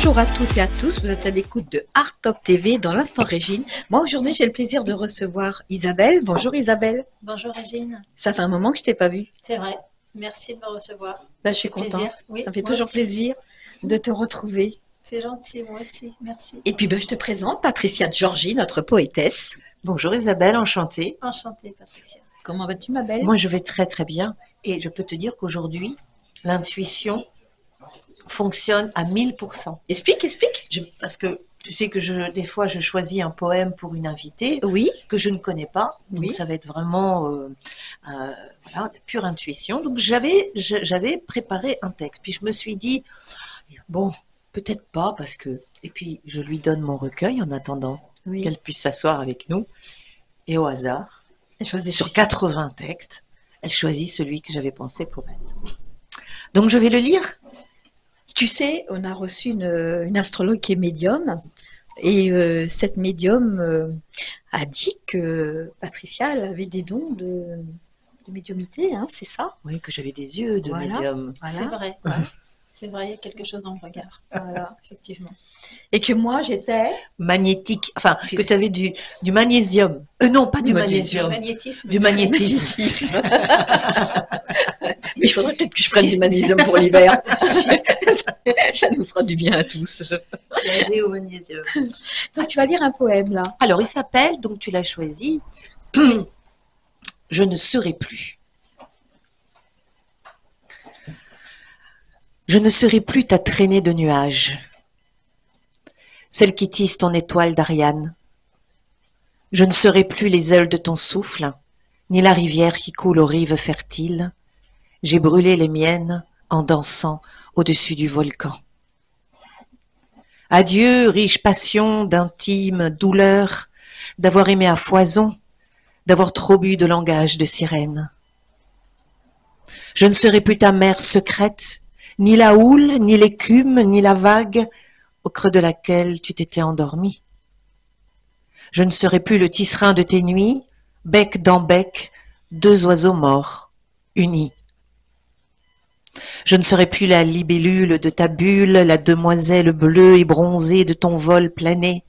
Bonjour à toutes et à tous, vous êtes à l'écoute de Art Top TV dans l'Instant Régine. Moi aujourd'hui j'ai le plaisir de recevoir Isabelle. Bonjour Isabelle. Bonjour Régine. Ça fait un moment que je t'ai pas vue. C'est vrai, merci de me recevoir. Je suis contente. Plaisir. Oui, ça me fait moi toujours aussi. plaisir de te retrouver. C'est gentil, moi aussi, merci. Et puis je te présente Patricia Georgie, notre poétesse. Bonjour Isabelle, enchantée. Enchantée Patricia. Comment vas-tu ma belle? Moi je vais très très bien et je peux te dire qu'aujourd'hui l'intuition fonctionne à 1000%. Explique. Parce que tu sais que des fois je choisis un poème pour une invitée Oui. que je ne connais pas, donc Oui. ça va être vraiment voilà, pure intuition. Donc j'avais préparé un texte, puis je me suis dit bon, peut-être pas parce que, et puis je lui donne mon recueil en attendant qu'elle puisse s'asseoir avec nous, et au hasard, sur 80 textes, elle choisit celui que j'avais pensé pour elle. Donc je vais le lire. Tu sais, on a reçu une astrologue qui est médium, et cette médium a dit que Patricia elle avait des dons de médiumnité, hein, c'est ça? Oui, que j'avais des yeux de médium. Voilà. C'est vrai. C'est vrai, il y a quelque chose dans le regard. Voilà, effectivement. Et que moi, j'étais magnétique. Enfin, que tu avais du magnésium. Non, pas du magnésium. Du magnétisme. Du magnétisme. Mais il faudrait peut-être que je prenne du magnésium pour l'hiver. Ça nous fera du bien à tous. J'ai au magnésium. Donc, tu vas lire un poème, là. Alors, il s'appelle, donc tu l'as choisi, Je ne serai plus. Je ne serai plus ta traînée de nuages, celle qui tisse ton étoile d'Ariane. Je ne serai plus les ailes de ton souffle, ni la rivière qui coule aux rives fertiles. J'ai brûlé les miennes en dansant au-dessus du volcan. Adieu, riche passion d'intime douleur, d'avoir aimé à foison, d'avoir trop bu de langage de sirène. Je ne serai plus ta mer secrète, ni la houle, ni l'écume, ni la vague au creux de laquelle tu t'étais endormi. Je ne serai plus le tisserin de tes nuits, bec dans bec, deux oiseaux morts, unis. Je ne serai plus la libellule de ta bulle, la demoiselle bleue et bronzée de ton vol plané.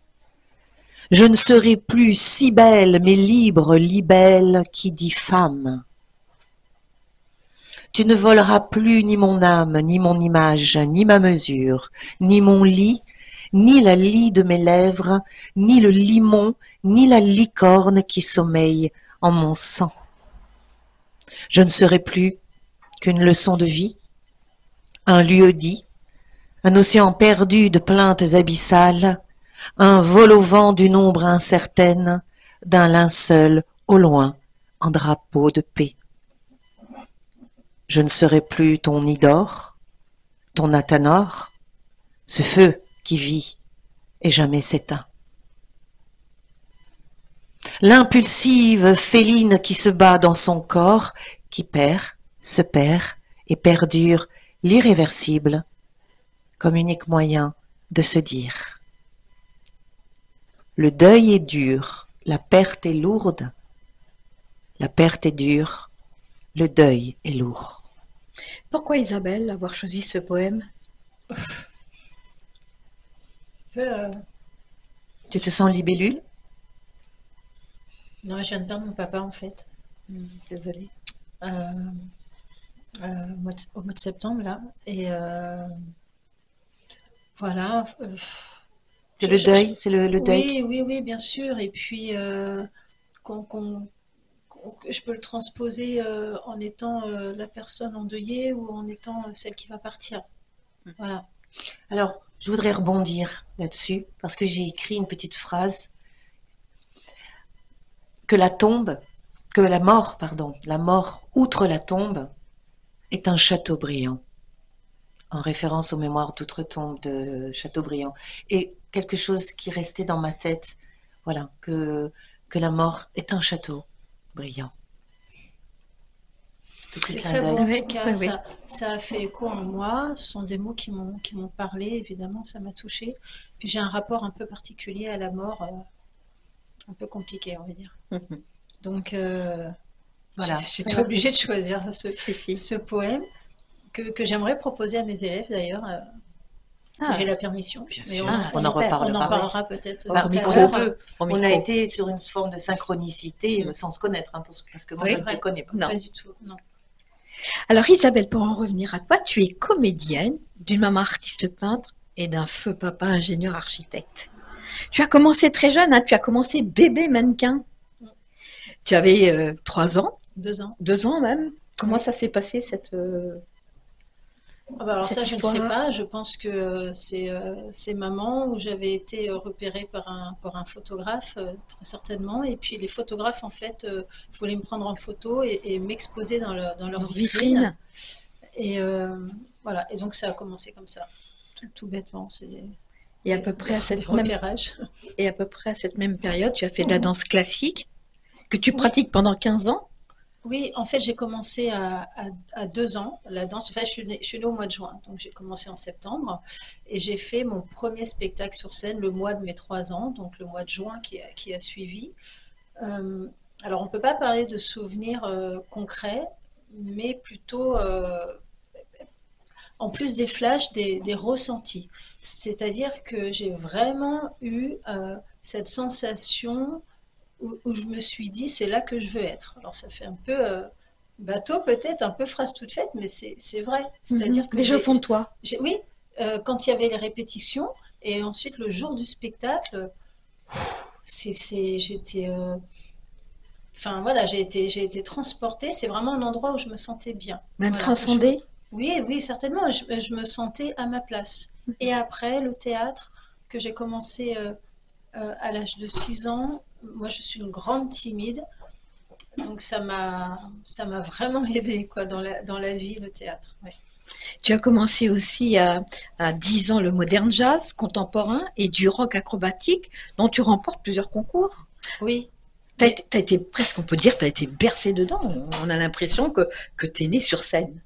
Je ne serai plus si belle, mais libre libelle qui dit femme. Tu ne voleras plus ni mon âme, ni mon image, ni ma mesure, ni mon lit, ni la lie de mes lèvres, ni le limon, ni la licorne qui sommeille en mon sang. Je ne serai plus qu'une leçon de vie, un lieu dit, un océan perdu de plaintes abyssales, un vol au vent d'une ombre incertaine, d'un linceul au loin en drapeau de paix. Je ne serai plus ton nid d'or, ton Athanor, ce feu qui vit et jamais s'éteint. L'impulsive féline qui se bat dans son corps, qui perd, se perd et perdure l'irréversible comme unique moyen de se dire. Le deuil est dur, la perte est lourde, la perte est dure, le deuil est lourd. Pourquoi Isabelle avoir choisi ce poème? Tu te sens libellule? Non, je viens de perdre mon papa en fait. Désolée. Au mois de septembre là. Et voilà. C'est le deuil, c'est le deuil. Oui, bien sûr. Et puis je peux le transposer en étant la personne endeuillée ou en étant celle qui va partir. Voilà. Alors, je voudrais rebondir là-dessus parce que j'ai écrit une petite phrase que la mort outre la tombe est un Chateaubriand, en référence aux mémoires d'outre-tombe de Chateaubriand. Et quelque chose qui restait dans ma tête, voilà, que la mort est un château brillant. C'est très beau, en tout cas, ça a fait écho en moi, ce sont des mots qui m'ont parlé, évidemment, ça m'a touchée. Puis j'ai un rapport un peu particulier à la mort, un peu compliqué, on va dire. Donc, voilà, j'étais obligée de choisir ce poème que j'aimerais proposer à mes élèves, d'ailleurs, si j'ai la permission. Bien Mais sûr, on on en reparlera. on en parlera peut-être Bah, tout à on l'heure. peut. On a été sur une forme de synchronicité sans se connaître, hein, parce que moi, Oui. je ne te connais pas. Non. Pas du tout, non. Alors Isabelle, pour en revenir à toi, tu es comédienne, d'une maman artiste peintre et d'un feu papa ingénieur architecte. Tu as commencé très jeune, hein, tu as commencé bébé mannequin. Tu avais 3 ans, 2 ans. 2 ans même. Comment Oui. ça s'est passé cette Ah bah alors cette ça, je ne histoire? sais pas. Je pense que c'est maman où j'avais été repérée par un photographe, très certainement. Et puis les photographes, en fait, voulaient me prendre en photo et m'exposer dans leur vitrine. Et voilà. Et donc ça a commencé comme ça, tout bêtement. C'est Et à peu près à des cette même repérages. et à peu près à cette même période, tu as fait de la danse classique que tu Oui. pratiques pendant 15 ans. Oui, en fait, j'ai commencé à 2 ans la danse. Enfin, je suis née au mois de juin, donc j'ai commencé en septembre. Et j'ai fait mon premier spectacle sur scène le mois de mes 3 ans, donc le mois de juin qui a suivi. Euh, alors, on ne peut pas parler de souvenirs concrets, mais plutôt, en plus des flashs, des ressentis. C'est-à-dire que j'ai vraiment eu cette sensation où je me suis dit, c'est là que je veux être. Alors ça fait un peu bateau peut-être, un peu phrase toute faite, mais c'est vrai. C'est-à-dire que Déjà au fond de toi. oui, quand il y avait les répétitions, et ensuite le jour du spectacle, j'étais, enfin voilà, j'ai été transportée. C'est vraiment un endroit où je me sentais bien. Même Voilà. transcendée. Oui, oui, certainement. Je me sentais à ma place. Et après, le théâtre, que j'ai commencé à l'âge de 6 ans. Moi, je suis une grande timide, donc ça m'a vraiment aidée quoi, dans la vie, le théâtre. Ouais. Tu as commencé aussi à 10 ans le modern jazz contemporain et du rock acrobatique dont tu remportes plusieurs concours. Oui, T'as été presque, on peut dire, tu as été bercé dedans. On a l'impression que tu es né sur scène.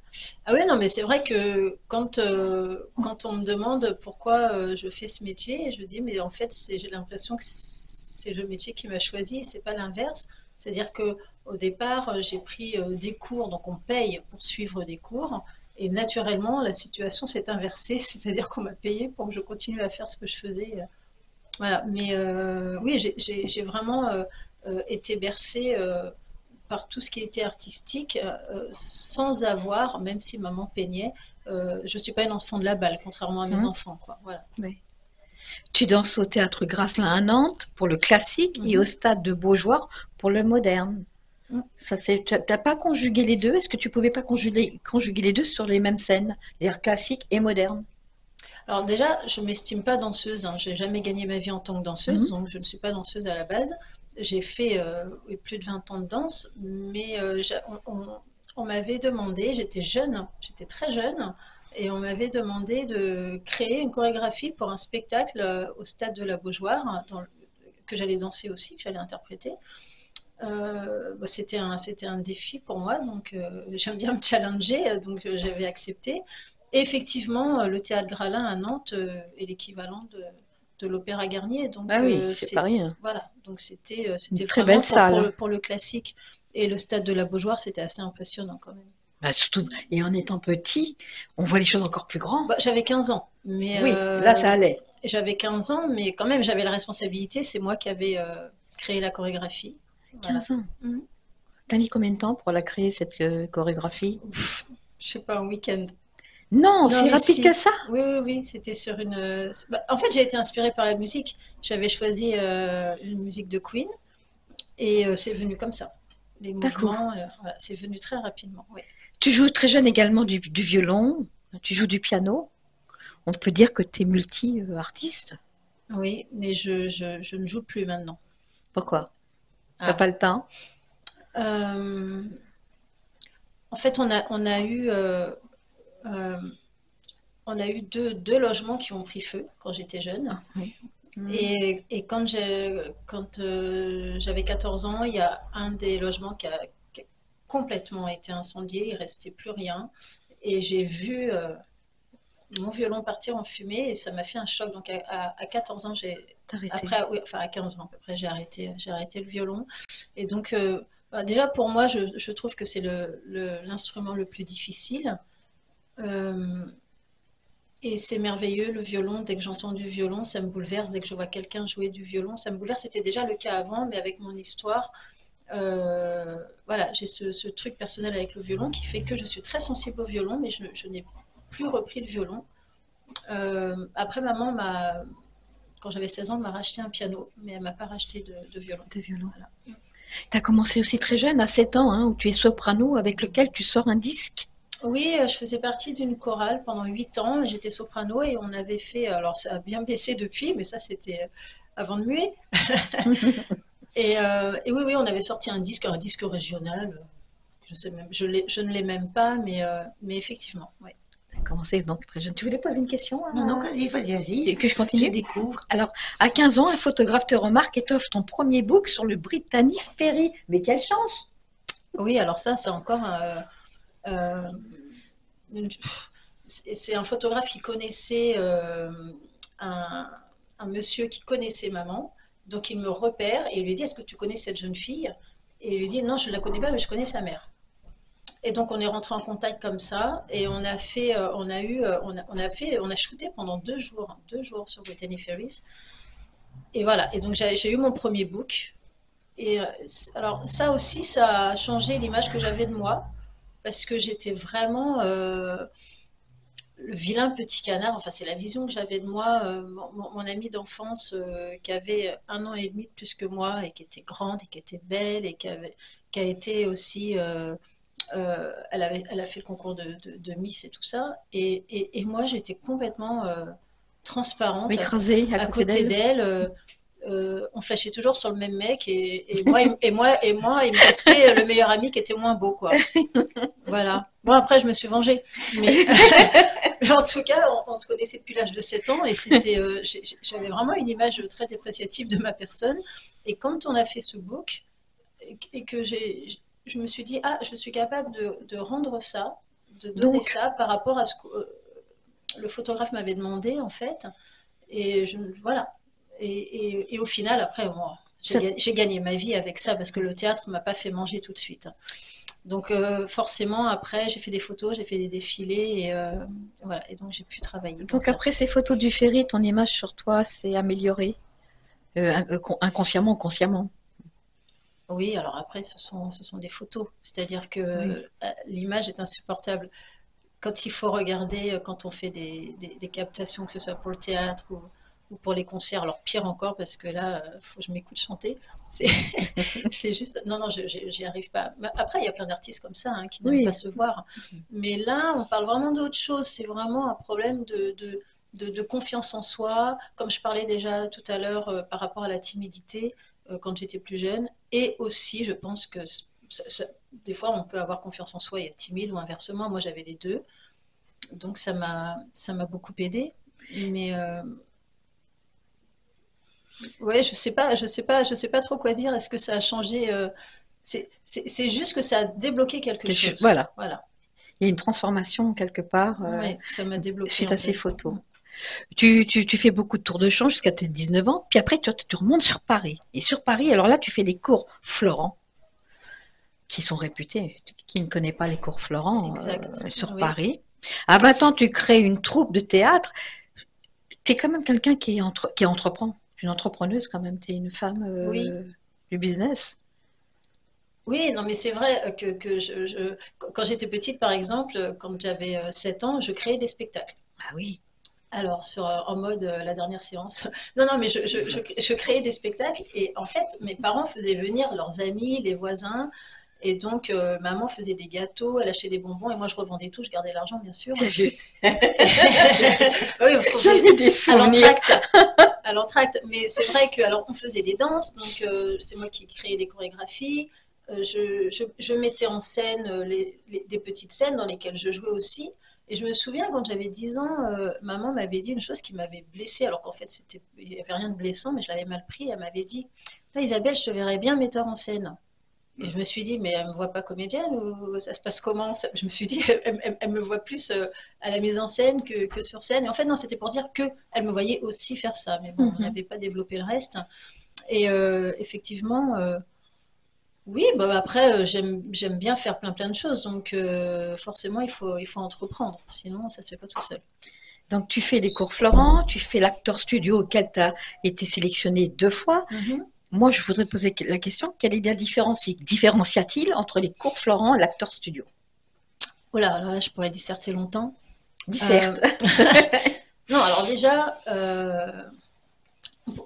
ah oui, non, mais c'est vrai que quand on me demande pourquoi je fais ce métier, je dis, mais en fait, j'ai l'impression que c'est le métier qui m'a choisi et c'est pas l'inverse. C'est-à-dire que au départ, j'ai pris des cours, donc on paye pour suivre des cours. Et naturellement, la situation s'est inversée, c'est-à-dire qu'on m'a payé pour que je continue à faire ce que je faisais. Voilà, mais oui, j'ai vraiment été bercée par tout ce qui était artistique sans avoir, même si maman peignait, je suis pas une enfant de la balle, contrairement à mes enfants, quoi. Voilà. Oui. Tu danses au théâtre Grasselin à Nantes pour le classique et au stade de Beaujoire pour le moderne. Ça, t'as pas conjugué les deux? Est-ce que tu pouvais pas conjuguer les deux sur les mêmes scènes, c'est-à-dire classique et moderne? Alors déjà, je m'estime pas danseuse, hein. J'ai jamais gagné ma vie en tant que danseuse, donc je ne suis pas danseuse à la base. J'ai fait oui, plus de 20 ans de danse, mais on m'avait demandé, j'étais jeune, j'étais très jeune, et on m'avait demandé de créer une chorégraphie pour un spectacle au stade de la Beaujoire, hein, que j'allais danser aussi, que j'allais interpréter. Bah, c'était un défi pour moi, donc j'aime bien me challenger, donc j'avais accepté. Et effectivement, le théâtre Gralin à Nantes est l'équivalent de l'Opéra Garnier, donc Ah oui, c'est pas rien. voilà, donc c'était très vraiment belle salle. pour le classique. Et le stade de la Beaujoire, c'était assez impressionnant quand même. Bah, surtout, et en étant petit, on voit les choses encore plus grandes. Bah, j'avais 15 ans, mais Oui, là ça allait. j'avais 15 ans, mais quand même j'avais la responsabilité, c'est moi qui avais créé la chorégraphie. Voilà. 15 ans. Mhm. T'as mis combien de temps pour la créer, cette chorégraphie? Pff, je sais pas, un week-end. Non, Non, si mais rapide si. que ça. Oui, oui, oui, c'était sur une. Bah, en fait, j'ai été inspirée par la musique. J'avais choisi une musique de Queen et c'est venu comme ça. Les D'accord. mouvements, voilà, c'est venu très rapidement. Oui. Tu joues très jeune également du violon, tu joues du piano. On peut dire que tu es multi-artiste. Oui, mais je ne joue plus maintenant. Pourquoi? T'as Ah. pas le temps? Euh, En fait, euh, on a eu deux logements qui ont pris feu quand j'étais jeune. Oui. Et quand j'avais 14 ans, il y a un des logements qui a complètement été incendié, il restait plus rien. Et j'ai vu mon violon partir en fumée et ça m'a fait un choc. Donc à 14 ans, T'as arrêté. après, oui, enfin à 15 ans à peu près, j'ai arrêté le violon. Et donc, bah, déjà pour moi, je trouve que c'est l'instrument le plus difficile. Euh, Et c'est merveilleux, le violon, dès que j'entends du violon, ça me bouleverse. Dès que je vois quelqu'un jouer du violon, ça me bouleverse. C'était déjà le cas avant, mais avec mon histoire, voilà, j'ai ce truc personnel avec le violon qui fait que je suis très sensible au violon, mais je n'ai plus repris de violon. Après, quand j'avais 16 ans, m'a racheté un piano, mais elle m'a pas racheté de violon. De violon. Voilà. Tu as commencé aussi très jeune, à 7 ans, hein, où tu es soprano, avec lequel tu sors un disque. Oui, je faisais partie d'une chorale pendant 8 ans. J'étais soprano et on avait fait, alors ça a bien baissé depuis, mais ça c'était avant de muer. Et oui, oui, on avait sorti un disque régional. Je sais même, je ne l'ai même pas, mais effectivement, ouais. Tu as commencé donc très jeune. Tu voulais poser une question, Non, non, vas-y, vas-y. Que je Je continue? découvre. Alors, à 15 ans, un photographe te remarque et t'offre ton premier book sur le Brittany Ferry. Mais quelle chance! Oui, alors ça, c'est encore euh, c'est un photographe qui connaissait un, un monsieur qui connaissait maman. Donc il me repère et il lui dit, est-ce que tu connais cette jeune fille? Et il lui dit, non, je ne la connais pas, mais je connais sa mère. Et donc on est rentré en contact comme ça et on a fait, on a shooté pendant 2 jours sur Brittany Ferries. Et voilà. Et donc j'ai eu mon premier book. Et alors ça aussi, ça a changé l'image que j'avais de moi parce que j'étais vraiment le vilain petit canard. Enfin, c'est la vision que j'avais de moi. Mon amie d'enfance qui avait 1 an et demi de plus que moi et qui était grande et qui était belle et qui a été aussi elle a fait le concours de Miss et tout ça. Et moi, j'étais complètement transparente Écrasée à à côté côté d'elle. d'elle. On flashait toujours sur le même mec. Et moi, il me restait le meilleur ami qui était moins beau, quoi. Voilà. Bon, après, je me suis vengée. Mais, mais en tout cas, on se connaissait depuis l'âge de 7 ans et j'avais vraiment une image très dépréciative de ma personne. Et quand on a fait ce book, et que je me suis dit, ah, je suis capable de rendre ça, de donner Donc, ça par rapport à ce que le photographe m'avait demandé, en fait. Et voilà. Et au final, après, moi, ça, j'ai gagné ma vie avec ça parce que le théâtre m'a pas fait manger tout de suite. Donc forcément, après, j'ai fait des photos, j'ai fait des défilés et voilà. Et donc j'ai pu travailler dans donc ça. après ces photos du ferry, ton image sur toi s'est améliorée, inconsciemment ou consciemment. Oui, alors après, ce sont des photos. C'est-à-dire que Oui. l'image est insupportable. Quand il faut regarder, quand on fait des captations, que ce soit pour le théâtre ou pour les concerts, alors pire encore parce que là, faut que je m'écoute chanter. C'est c'est juste, non, non, j'y arrive pas. Mais après, il y a plein d'artistes comme ça hein, qui n'aiment pas Oui. se voir. Mais là, on parle vraiment d'autre chose. C'est vraiment un problème de confiance en soi, comme je parlais déjà tout à l'heure par rapport à la timidité quand j'étais plus jeune. Et aussi, je pense que des fois, on peut avoir confiance en soi et être timide ou inversement. Moi, j'avais les deux. Donc, ça m'a beaucoup aidé. Mais ouais, je sais pas trop quoi dire. Est-ce que ça a changé c'est juste que ça a débloqué quelque chose. Voilà. Voilà. Il y a une transformation quelque part Ouais, ça m'a débloqué suite en à ces fait. photos. Tu fais beaucoup de tours de chant jusqu'à tes 19 ans, puis après tu remontes sur Paris. Et sur Paris, alors là, tu fais des cours Florent, qui sont réputés. Qui ne connaît pas les cours Florent Exact. sur Oui. Paris. À 20 ans, tu crées une troupe de théâtre. Tu es quand même quelqu'un qui entreprend. Tu es une entrepreneuse quand même. Tu es une femme Oui. du business. Oui, non, mais c'est vrai que quand j'étais petite, par exemple, quand j'avais 7 ans, je créais des spectacles. Ah oui. Alors, en mode la dernière séance. Non, non, mais je créais des spectacles et en fait, mes parents faisaient venir leurs amis, les voisins. Et donc, maman faisait des gâteaux, elle achetait des bonbons et moi, je revendais tout, je gardais l'argent, bien sûr. J'ai vu. Oui, parce qu'on J'en faisait ai des à souvenirs. l'entracte. À l'entracte. Mais c'est vrai que, alors, on faisait des danses, donc c'est moi qui créais les chorégraphies. Je mettais en scène des petites scènes dans lesquelles je jouais aussi. Et je me souviens quand j'avais 10 ans, maman m'avait dit une chose qui m'avait blessée, alors qu'en fait il n'y avait rien de blessant, mais je l'avais mal pris. Elle m'avait dit, ah, Isabelle, je te verrais bien metteur en scène. Et je me suis dit, mais elle me voit pas comédienne ou ça se passe comment? Je me suis dit, elle me voit plus à la mise en scène que sur scène. Et en fait, non, c'était pour dire que elle me voyait aussi faire ça. Mais bon, on Mhm. n'avait pas développé le reste. Et effectivement, oui, bah après, j'aime bien faire plein plein de choses. Donc forcément, il faut entreprendre. Sinon, ça se fait pas tout seul. Donc, tu fais les cours Florent, tu fais l'acteur studio auquel tu as été sélectionné 2 fois. Moi, je voudrais poser la question, quel est le différencia-t-il entre les cours Florent et l'acteur studio? Voilà, alors là, je pourrais disserter longtemps. Disserte. Non, alors déjà,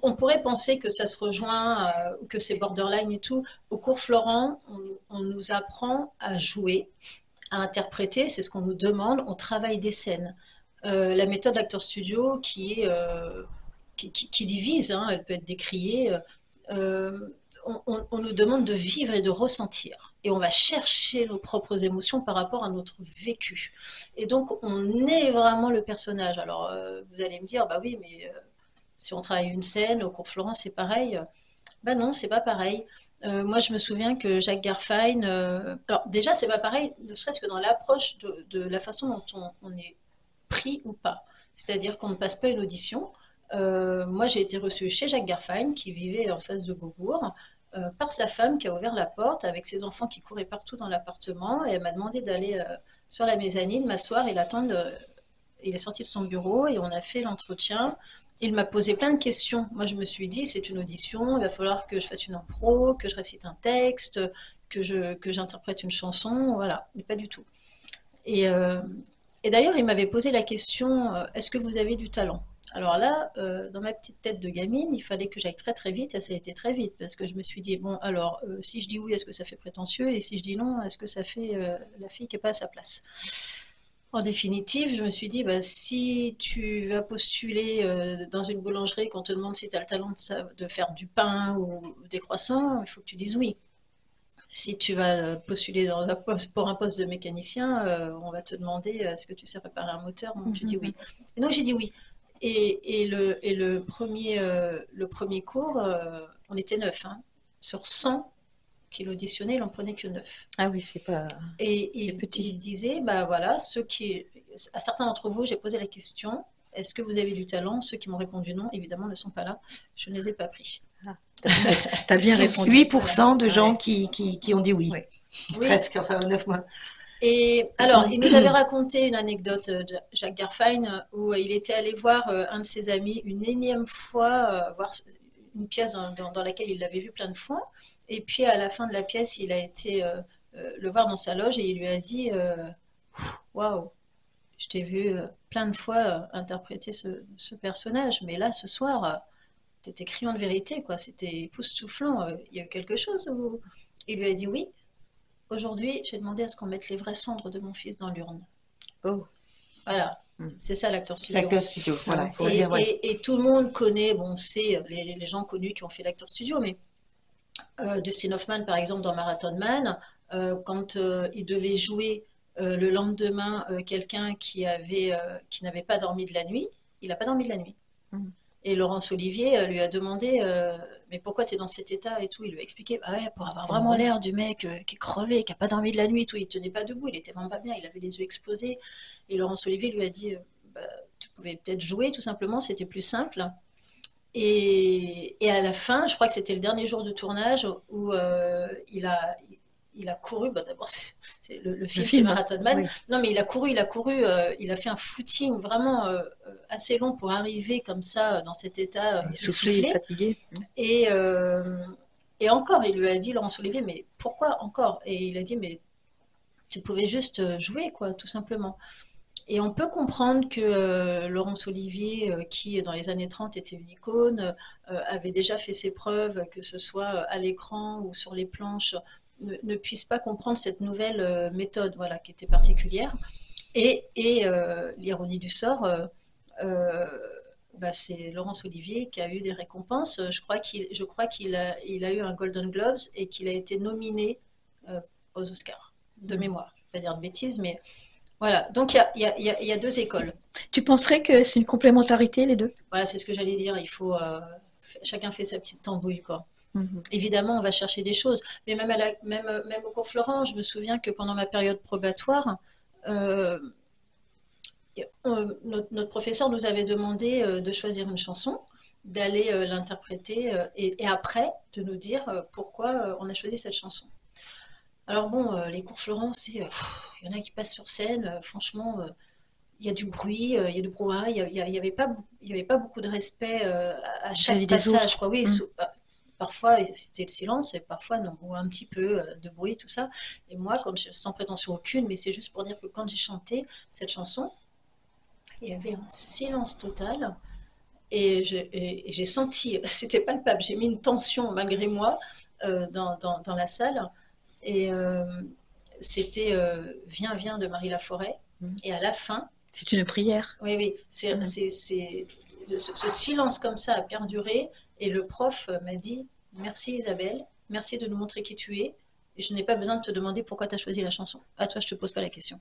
on pourrait penser que ça se rejoint, que c'est borderline et tout. Au cours Florent, on nous apprend à jouer, à interpréter, c'est ce qu'on nous demande, on travaille des scènes. La méthode d'acteur studio qui est qui divise, hein, elle peut être décriée. On nous demande de vivre et de ressentir. Et on va chercher nos propres émotions par rapport à notre vécu. Et donc, on est vraiment le personnage. Alors, vous allez me dire, bah oui, mais si on travaille une scène, au cours Florent, c'est pareil. Bah non, c'est pas pareil. Moi, je me souviens que Jacques Garfein, alors déjà, c'est pas pareil, ne serait-ce que dans l'approche de la façon dont on est pris ou pas. C'est-à-dire qu'on ne passe pas une audition. Moi, j'ai été reçue chez Jacques Garfein, qui vivait en face de Beaubourg, par sa femme qui a ouvert la porte avec ses enfants qui couraient partout dans l'appartement. Et elle m'a demandé d'aller sur la mezzanine, m'asseoir et l'attendre. Il est sorti de son bureau et on a fait l'entretien. Il m'a posé plein de questions. Moi, je me suis dit, c'est une audition, il va falloir que je fasse une impro, que je récite un texte, que j'interprète une chanson, voilà, mais pas du tout. Et, euh, et d'ailleurs, il m'avait posé la question, est-ce que vous avez du talent? Alors là, dans ma petite tête de gamine, il fallait que j'aille très très vite, et ça a été très vite, parce que je me suis dit, bon, alors, si je dis oui, est-ce que ça fait prétentieux? Et si je dis non, est-ce que ça fait la fille qui n'est pas à sa place? En définitive, je me suis dit, bah, si tu vas postuler dans une boulangerie, qu'on te demande si tu as le talent de faire du pain ou des croissants, il faut que tu dises oui. Si tu vas postuler pour un poste de mécanicien, on va te demander est-ce que tu sais réparer un moteur? Donc tu dis oui. Et donc j'ai dit oui. Le premier cours, on était 9. Hein. Sur 100 qu'il auditionnait, il n'en prenait que 9. Ah oui, c'est pas... Et petit. il disait, bah voilà, à certains d'entre vous, j'ai posé la question, est-ce que vous avez du talent? Ceux qui m'ont répondu non, évidemment, ne sont pas là. Je ne les ai pas pris. Ah, t'as bien répondu. 8% de gens qui ont dit oui. Ouais. Oui. Presque, enfin 9 mois. Et alors, il nous avait raconté une anecdote, Jacques Garfein, où il était allé voir un de ses amis une énième fois, voir une pièce dans laquelle il l'avait vu plein de fois. Et puis, à la fin de la pièce, il a été le voir dans sa loge et il lui a dit waouh, je t'ai vu plein de fois interpréter ce personnage, mais là, ce soir, t'étais criant de vérité, quoi. C'était époustouflant. Il y a eu quelque chose où... Il lui a dit oui. Aujourd'hui, j'ai demandé à ce qu'on mette les vraies cendres de mon fils dans l'urne. Oh. Voilà. C'est ça l'acteur studio. L'acteur studio, voilà. Et tout le monde connaît, bon, c'est les gens connus qui ont fait l'acteur studio, mais Dustin Hoffman, par exemple, dans Marathon Man, quand il devait jouer le lendemain quelqu'un qui n'avait pas dormi de la nuit, il n'a pas dormi de la nuit. Et Laurence Olivier lui a demandé mais pourquoi tu es dans cet état et tout. Il lui a expliqué bah ouais, pour avoir vraiment l'air du mec qui est crevé, qui n'a pas dormi de la nuit et tout. Il tenait pas debout, il était vraiment pas bien, il avait les yeux explosés. Et Laurence Olivier lui a dit bah, tu pouvais peut-être jouer tout simplement, c'était plus simple. Et à la fin, je crois que c'était le dernier jour de tournage où il a couru, bah d'abord le film c'est Marathon Man. Oui. Non mais il a couru, il a fait un footing vraiment assez long pour arriver comme ça dans cet état essoufflé, fatigué. Et encore, il lui a dit Laurence Olivier, mais pourquoi encore? Et il a dit mais tu pouvais juste jouer quoi, tout simplement. Et on peut comprendre que Laurence Olivier, qui dans les années 30 était une icône, avait déjà fait ses preuves, que ce soit à l'écran ou sur les planches, ne puisse pas comprendre cette nouvelle méthode, voilà, qui était particulière. Et l'ironie du sort, bah, c'est Laurence Olivier qui a eu des récompenses. Je crois qu'il a eu un Golden Globes et qu'il a été nominé aux Oscars, de mémoire. Je ne vais pas dire de bêtises, mais voilà. Donc il y a deux écoles. Tu penserais que c'est une complémentarité, les deux? Voilà, c'est ce que j'allais dire. Il faut chacun fait sa petite tambouille, quoi. Évidemment, on va chercher des choses. Mais même au cours Florent, je me souviens que pendant ma période probatoire, notre professeur nous avait demandé de choisir une chanson, d'aller l'interpréter et après de nous dire pourquoi on a choisi cette chanson. Alors bon, les cours Florent, il y en a qui passent sur scène, franchement, il y a du bruit, il y a du brouhaha, il y avait pas beaucoup de respect à chaque Vis-à-vis des passage, autres. quoi. Oui, Mm. parfois c'était le silence et parfois non, ou un petit peu de bruit, tout ça. Et moi, sans prétention aucune, mais c'est juste pour dire que quand j'ai chanté cette chanson, il y avait un silence total et j'ai senti, c'était palpable, j'ai mis une tension malgré moi dans la salle et c'était Viens, viens de Marie Laforêt. Mm. Et à la fin, C'est une prière. oui, oui, Mm. ce silence comme ça a perduré et le prof m'a dit merci Isabelle, merci de nous montrer qui tu es et je n'ai pas besoin de te demander pourquoi tu as choisi la chanson. À toi, je te pose pas la question.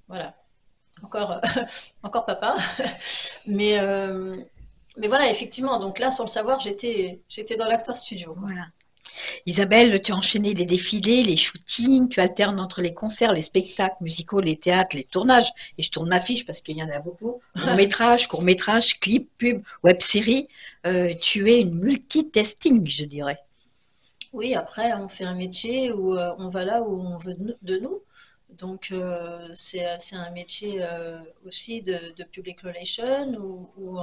Voilà. Encore, encore papa. Mais, euh, mais voilà, effectivement, donc là, sans le savoir, j'étais dans l'acteur studio, quoi. Voilà. Isabelle, tu as enchaîné les défilés, les shootings, tu alternes entre les concerts, les spectacles musicaux, les théâtres, les tournages. Et je tourne ma fiche parce qu'il y en a beaucoup. Long-métrage, court-métrage, clip, pub, web-série. Tu es une multitasking, je dirais. Oui, après, on fait un métier où on va là où on veut de nous. Donc, c'est un métier aussi de public relation où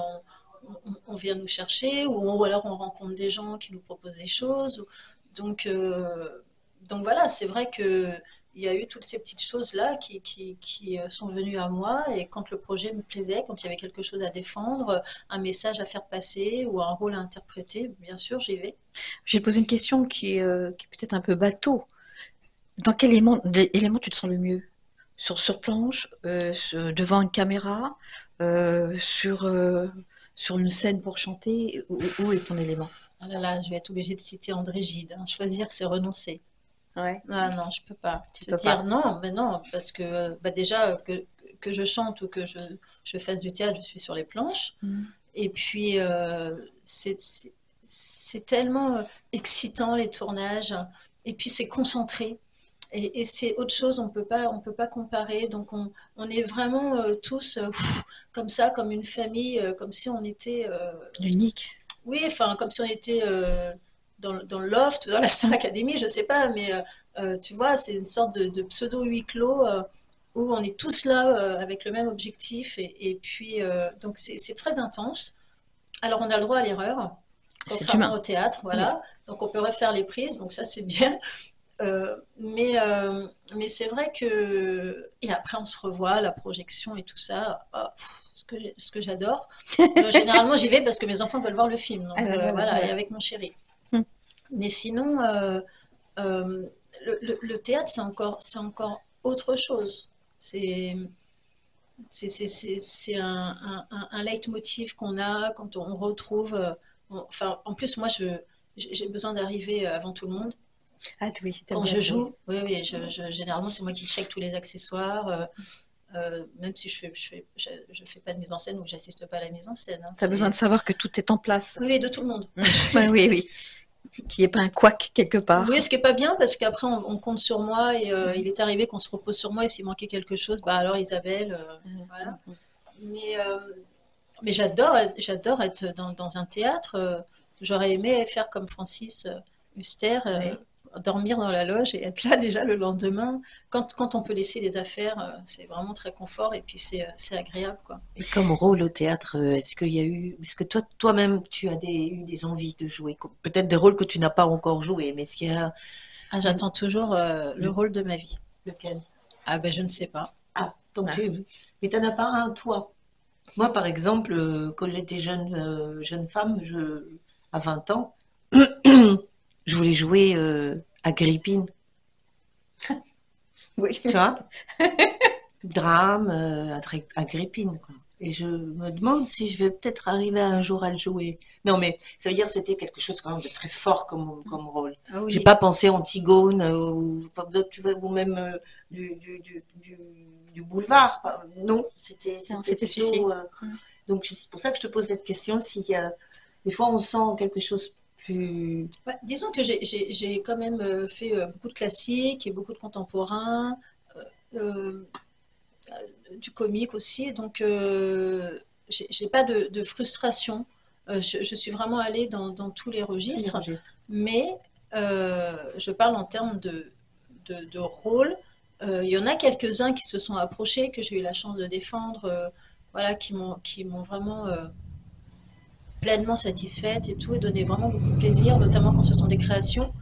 on vient nous chercher, ou alors on rencontre des gens qui nous proposent des choses. Donc, donc voilà, c'est vrai que il y a eu toutes ces petites choses-là qui sont venues à moi. Et quand le projet me plaisait, quand il y avait quelque chose à défendre, un message à faire passer ou un rôle à interpréter, bien sûr, j'y vais. Je vais te poser une question qui est peut-être un peu bateau. Dans quel élément tu te sens le mieux? Sur planche, devant une caméra, sur une scène pour chanter, où est ton élément? Ah là là, je vais être obligée de citer André Gide, hein. Choisir, c'est renoncer. Ouais, Ah non, je peux pas tu te peux dire pas. non, mais non, parce que bah déjà que je chante ou que je fasse du théâtre, je suis sur les planches. Mm. Et puis c'est tellement excitant les tournages. Et puis c'est concentré. Et c'est autre chose, on peut pas comparer. Donc on est vraiment tous comme ça, comme une famille, comme si on était Unique. oui, enfin, comme si on était dans le loft, dans la Star Academy, je sais pas, mais tu vois, c'est une sorte de pseudo huis clos où on est tous là avec le même objectif et puis donc c'est très intense. Alors on a le droit à l'erreur, C'est contrairement humain. au théâtre, Oui. voilà. Donc on peut refaire les prises, donc ça c'est bien. Mais c'est vrai que et après on se revoit la projection et tout ça. Ah, ce que j'adore. Généralement j'y vais parce que mes enfants veulent voir le film, Ah, donc voilà, voilà, et voilà. avec mon chéri. Mm. Mais sinon, euh, le théâtre c'est encore autre chose. C'est c'est un leitmotiv qu'on a quand on retrouve. Enfin, en plus moi j'ai besoin d'arriver avant tout le monde. Ah oui, t'aimes Quand bien je jouer. joue, oui, oui, généralement c'est moi qui check tous les accessoires, même si je fais pas de mise en scène ou que j'assiste pas à la mise en scène, hein, T'as besoin de savoir que tout est en place. oui, oui, de tout le monde. Mm. Ouais, oui, oui. Qu'il n'y ait pas un couac quelque Oui, part. ce qui est pas bien parce qu'après on compte sur moi et Mm. il est arrivé qu'on se repose sur moi et s'il manquait quelque chose, bah alors Isabelle, Mm. voilà. Mais, euh, mais j'adore être dans un théâtre. J'aurais aimé faire comme Francis Huster, Ouais. dormir dans la loge et être là déjà le lendemain. Quand on peut laisser les affaires, c'est vraiment très confort et puis c'est agréable, quoi. Et comme rôle au théâtre, est-ce que toi-même, tu as eu des envies de jouer? Peut-être des rôles que tu n'as pas encore joués, mais est-ce qu'il y a Ah, j'attends toujours le le- rôle de ma vie. lequel? Ah ben je ne sais pas. Ah, donc Ah. mais t'en as pas un, toi? Moi, par exemple, quand j'étais jeune femme, à 20 ans, je voulais jouer Agrippine, Oui. tu vois? Drame, Agrippine, quoi. Et je me demande si je vais peut-être arriver un jour à le jouer. Non, mais ça veut dire que c'était quelque chose quand même de très fort comme rôle. Ah J'ai oui. pas pensé Antigone tu vois, ou même du boulevard. Non, Non, c'était c'était celui-ci. plutôt. Mm. Donc c'est pour ça que je te pose cette question. Si des fois on sent quelque chose plus. Ouais, disons que j'ai quand même fait beaucoup de classiques et beaucoup de contemporains, euh, du comique aussi, donc j'ai pas de frustration. Je suis vraiment allée dans tous les Tous les registres, registres. mais je parle en termes de rôle. Il y en a quelques-uns qui se sont approchés, que j'ai eu la chance de défendre, voilà, qui m'ont vraiment pleinement satisfaite et tout, et donné vraiment beaucoup de plaisir, notamment quand ce sont des créations.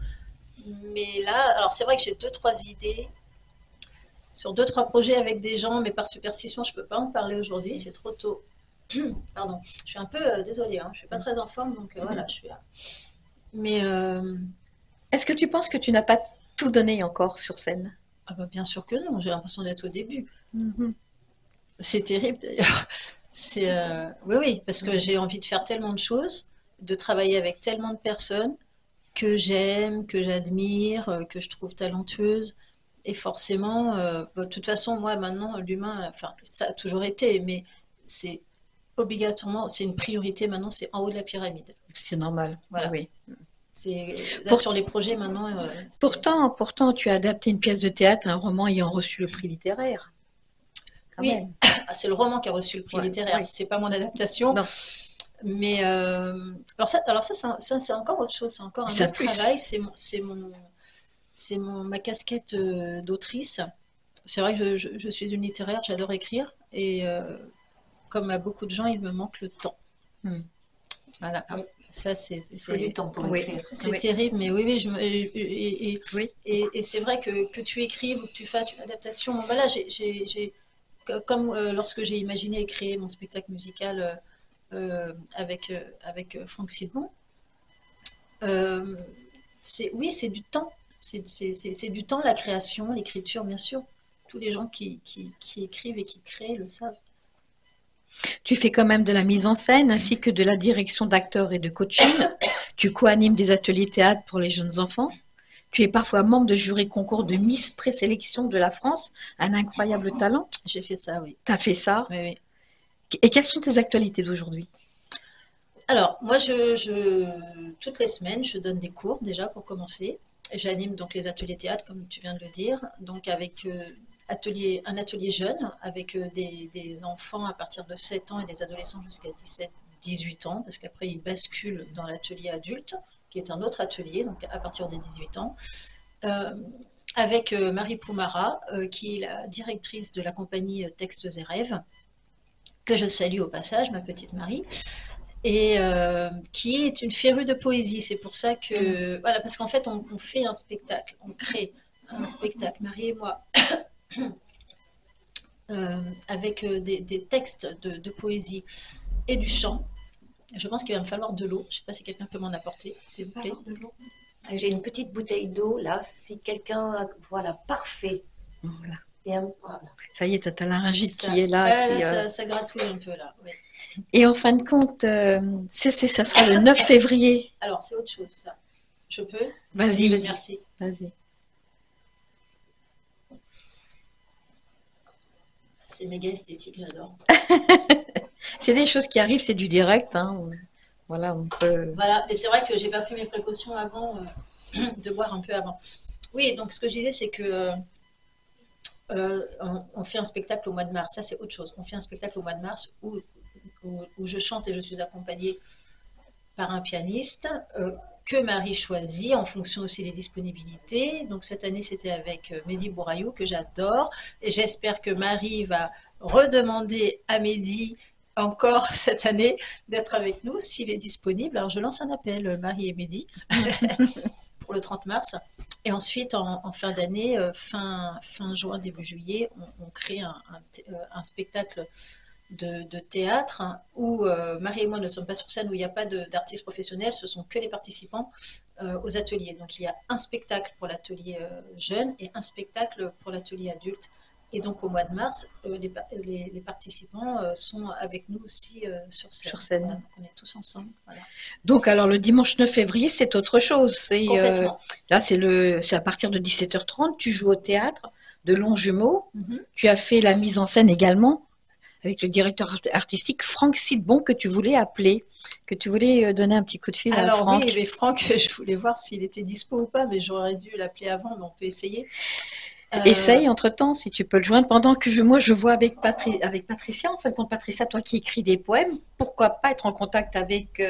Mais là, alors c'est vrai que j'ai deux, trois idées sur deux, trois projets avec des gens, mais par superstition, je peux pas en parler aujourd'hui, c'est trop tôt. Pardon, je suis un peu désolée, hein, je suis pas très en forme, donc voilà, je suis là. Mais Est-ce que tu penses que tu n'as pas tout donné encore sur scène? ah bah, bien sûr que non, j'ai l'impression d'être au début. Mhm. C'est terrible d'ailleurs. C'est oui, oui, parce que j'ai envie de faire tellement de choses, de travailler avec tellement de personnes que j'aime, que j'admire, que je trouve talentueuses. Et forcément, bah, de toute façon, moi maintenant, l'humain, enfin, ça a toujours été, mais c'est obligatoirement, c'est une priorité maintenant, c'est en haut de la pyramide. C'est normal. Voilà. Oui. C'est là Pour- sur les projets maintenant. pourtant, tu as adapté une pièce de théâtre, un roman ayant reçu le prix littéraire. Quand Oui, même. ah, c'est le roman qui a reçu le prix Ouais, littéraire, oui. c'est pas mon adaptation. Non, Mais alors ça c'est encore autre chose, c'est encore un ça autre plus. travail. Ma casquette d'autrice. C'est vrai que je suis une littéraire, j'adore écrire et comme à beaucoup de gens, il me manque le temps. Hmm. Voilà. Oui. Ça Il faut du temps pour Oui. écrire. c'est Oui. terrible, mais oui, oui, Oui. et c'est vrai que tu écrives ou que tu fasses une adaptation. Bon, voilà, comme lorsque j'ai imaginé et créé mon spectacle musical avec Franck Silbon, euh, oui, c'est du temps. C'est du temps, la création, l'écriture, bien sûr. Tous les gens qui écrivent et qui créent le savent. Tu fais quand même de la mise en scène ainsi que de la direction d'acteurs et de coaching. Tu co-animes des ateliers théâtre pour les jeunes enfants. Tu es parfois membre de jury concours de Miss Présélection de la France, un incroyable talent. J'ai fait ça, oui. Tu as fait ça. Oui, oui. Et quelles sont tes actualités d'aujourd'hui? Alors, moi, toutes les semaines, je donne des cours déjà pour commencer. Et j'anime donc les ateliers théâtre, comme tu viens de le dire, donc avec un atelier jeune, avec des enfants à partir de 7 ans et des adolescents jusqu'à 17-18 ans, parce qu'après ils basculent dans l'atelier adulte, qui est un autre atelier, donc à partir de 18 ans, euh, avec Marie Poumara, qui est la directrice de la compagnie Textes et Rêves, que je salue au passage, ma petite Marie, et qui est une férue de poésie. C'est pour ça que, voilà, parce qu'en fait, on fait un spectacle, on crée un spectacle, Marie et moi, avec des textes de poésie et du chant. Je pense qu'il va me falloir de l'eau. Je ne sais pas si quelqu'un peut m'en apporter, s'il vous plaît. J'ai une petite bouteille d'eau là, si quelqu'un, voilà, parfait. Voilà. Voilà. Ça y est, tu as ta laryngite Ça, qui est là. ouais, qui, là, ça gratouille un peu là. Ouais. Et en fin de compte, ça sera le 9 février. Alors, c'est autre chose, ça. Je peux? Vas-y, Merci. vas-y. C'est méga esthétique, j'adore. C'est des choses qui arrivent, c'est du direct. Hein. Voilà, on peut. Voilà, mais c'est vrai que j'ai pas pris mes précautions avant de boire un peu avant. Oui, donc ce que je disais, c'est que on fait un spectacle au mois de mars. Ça, c'est autre chose. On fait un spectacle au mois de mars où je chante et je suis accompagnée par un pianiste que Marie choisit en fonction aussi des disponibilités. Donc cette année, c'était avec Mehdi Bourayou, que j'adore. Et j'espère que Marie va redemander à Mehdi encore cette année d'être avec nous s'il est disponible. Alors je lance un appel, Marie et Mehdi, pour le 30 mars. Et ensuite, en fin d'année, fin juin, début juillet, on crée un spectacle de théâtre où Marie et moi ne sommes pas sur scène, où il n'y a pas d'artistes professionnels, ce sont que les participants aux ateliers. Donc il y a un spectacle pour l'atelier jeune et un spectacle pour l'atelier adulte. Et donc au mois de mars, les participants sont avec nous aussi sur scène. Sur scène. Voilà, donc on est tous ensemble. Voilà. Donc, alors le dimanche 9 février, c'est autre chose. Complètement. Là, c'est à partir de 17h30. Tu joues au théâtre de Longjumeau. Mhm. Tu as fait la mise en scène également avec le directeur artistique Franck Silbon que tu voulais appeler, que tu voulais donner un petit coup de fil à Alors Franck. oui, mais Franck, je voulais voir s'il était dispo ou pas, mais j'aurais dû l'appeler avant, mais on peut essayer. Essaye entre-temps, si tu peux le joindre, pendant que moi je vois avec Patricia, en fin de compte, Patricia, toi qui écris des poèmes, pourquoi pas être en contact avec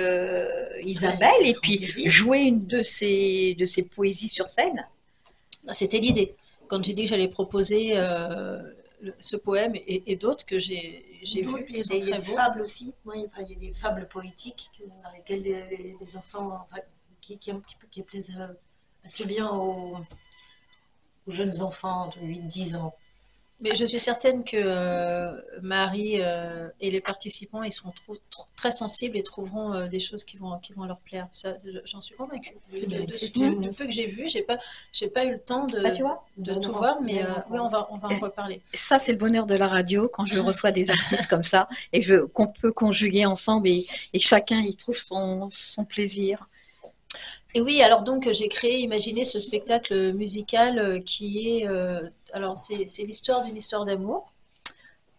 Isabelle et puis jouer une de ses poésies sur scène? C'était l'idée. quand j'ai dit que j'allais proposer ce poème et d'autres que j'ai vus, qui sont Il y a très des beaux. fables aussi. Oui, enfin, il y a des fables poétiques dans lesquelles des enfants, enfin, qui plaisent assez bien aux jeunes enfants de 8-10 ans. Mais je suis certaine que Marie et les participants, ils seront très sensibles et trouveront des choses qui vont leur plaire. Ça, j'en suis convaincue. Du peu que j'ai vu, j'ai pas eu le temps Tu vois, de tout voir, mais oui, on va en reparler. ça, c'est le bonheur de la radio, quand je reçois des artistes comme ça, et qu'on peut conjuguer ensemble, et chacun y trouve son plaisir. Et oui, alors donc j'ai créé, imaginez ce spectacle musical qui est, alors c'est l'histoire d'une histoire d'amour.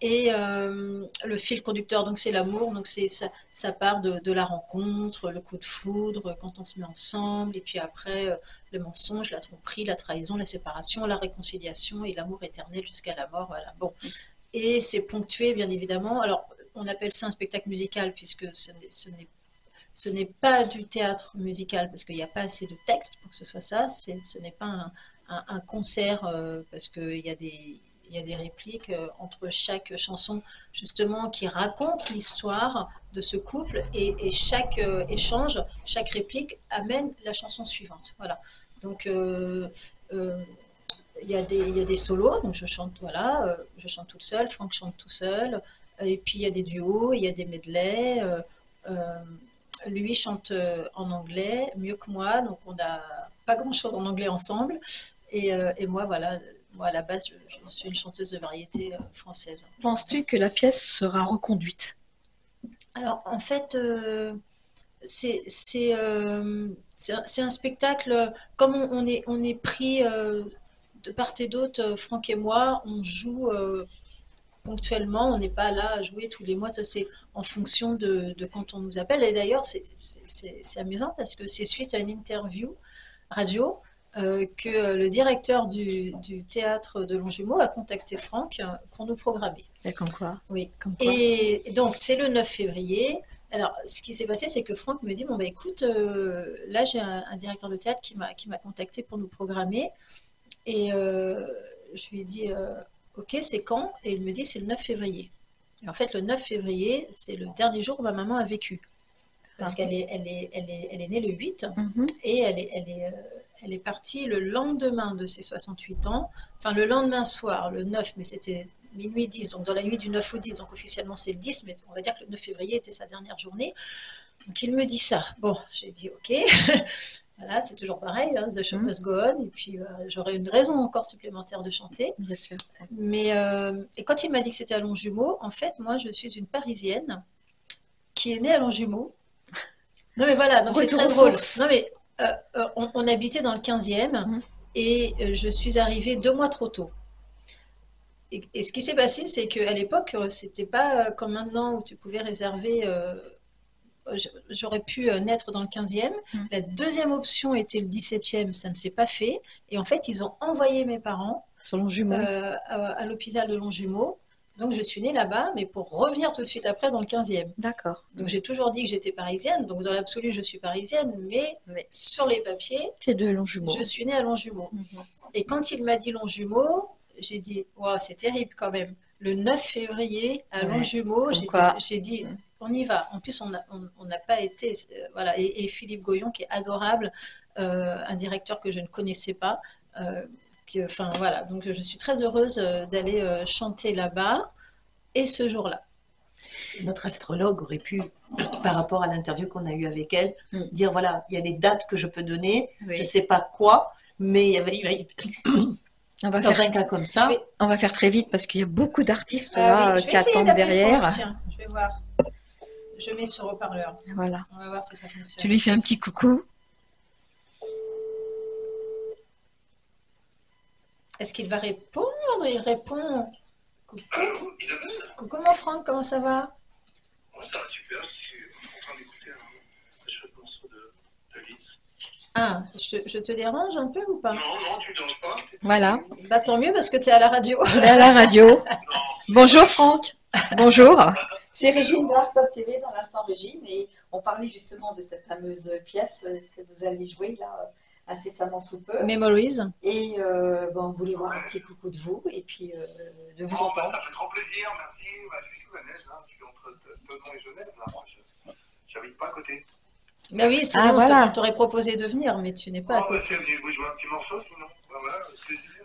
Et le fil conducteur, donc c'est l'amour, donc ça part de la rencontre, le coup de foudre, quand on se met ensemble, et puis après le mensonge, la tromperie, la trahison, la séparation, la réconciliation et l'amour éternel jusqu'à la mort, voilà. Bon, et c'est ponctué bien évidemment. Alors on appelle ça un spectacle musical puisque ce n'est pas du théâtre musical parce qu'il n'y a pas assez de texte pour que ce soit ça. Ce n'est pas un concert parce qu'il y a des répliques entre chaque chanson justement qui raconte l'histoire de ce couple et chaque échange, chaque réplique amène la chanson suivante. Voilà. Donc il y a des solos, donc je chante je chante toute seule, Franck chante tout seul, et puis il y a des duos, il y a des medleys. Lui chante en anglais, mieux que moi, donc on n'a pas grand-chose en anglais ensemble. Et moi, voilà, moi à la base, je suis une chanteuse de variété française. Penses-tu que la pièce sera reconduite? Alors, en fait, c'est un spectacle, comme on est pris de part et d'autre, Franck et moi, on joue ponctuellement, on n'est pas là à jouer tous les mois, ça c'est en fonction de quand on nous appelle. Et d'ailleurs, c'est amusant parce que c'est suite à une interview radio que le directeur du théâtre de Longjumeau a contacté Franck pour nous programmer. Et comme quoi? Oui. Comme quoi? Et donc, c'est le 9 février. Alors, ce qui s'est passé, c'est que Franck me dit, bon, bah écoute, là, j'ai un directeur de théâtre qui m'a contacté pour nous programmer. Et je lui ai dit, ok, c'est quand? Et il me dit, c'est le 9 février. Et en fait, le 9 février, c'est le dernier jour où ma maman a vécu. Parce qu'elle est née le 8 et elle est partie le lendemain de ses 68 ans. Enfin, le lendemain soir, le 9, mais c'était minuit 10, donc dans la nuit du 9 au 10, donc officiellement c'est le 10, mais on va dire que le 9 février était sa dernière journée. Donc il me dit ça. Bon, j'ai dit ok. Voilà, c'est toujours pareil, hein, The Show Must Go On, et puis j'aurais une raison encore supplémentaire de chanter. Bien sûr. Mais et quand il m'a dit que c'était à Longjumeau, en fait, moi, je suis une Parisienne qui est née à Longjumeau. Non mais voilà, donc c'est très drôle. Non mais on habitait dans le 15e et je suis arrivée 2 mois trop tôt. Et ce qui s'est passé, c'est qu'à l'époque, c'était pas comme maintenant où tu pouvais réserver. J'aurais pu naître dans le 15e. La deuxième option était le 17e, ça ne s'est pas fait. Et en fait, ils ont envoyé mes parents sur Longjumeau. À l'hôpital de Longjumeau. Donc, je suis née là-bas, mais pour revenir tout de suite après dans le 15e. D'accord. Donc, j'ai toujours dit que j'étais parisienne. Donc, dans l'absolu, je suis parisienne. Mais sur les papiers, c'est de Longjumeau. Je suis née à Longjumeau. Et quand il m'a dit Longjumeau, j'ai dit, wow, c'est terrible quand même. Le 9 février à Longjumeau, j'ai dit, on y va. En plus, on n'a pas été, voilà. Et Philippe Goyon, qui est adorable, un directeur que je ne connaissais pas. Enfin voilà, donc je suis très heureuse d'aller chanter là-bas et ce jour-là. Notre astrologue aurait pu, par rapport à l'interview qu'on a eue avec elle, dire voilà, il y a des dates que je peux donner, je ne sais pas quoi, mais il y avait on va dans faire un cas comme ça. On va faire très vite parce qu'il y a beaucoup d'artistes là qui attendent derrière. Franck, tiens, je vais voir. Je mets sur haut-parleur. Voilà. On va voir si ça fonctionne. Tu lui fais un petit coucou. Est-ce qu'il va répondre? Il répond. Coucou. Coucou mon Franck, comment ça va? Ça va super, je suis en train d'écouter un chouette morceau de Litz. Ah, je te dérange un peu ou pas? Non, tu ne me déranges pas. Voilà. Bah tant mieux parce que tu es à la radio. On est à la radio. Bonjour Franck. Bonjour. C'est Régine de Art Top TV dans l'Instant Régine et on parlait justement de cette fameuse pièce que vous allez jouer là incessamment sous peu. Memories. Et on voulait voir un petit coucou de vous et puis de vous entendre. Ça fait trop plaisir, merci. Je suis Vanessa, je suis entre Thonon et Genève. Là. Moi, j'habite pas à côté. Ben oui, sinon voilà. on t'aurait proposé de venir, mais tu n'es pas à côté. Vous jouez un petit morceau sinon. Voilà, plaisir.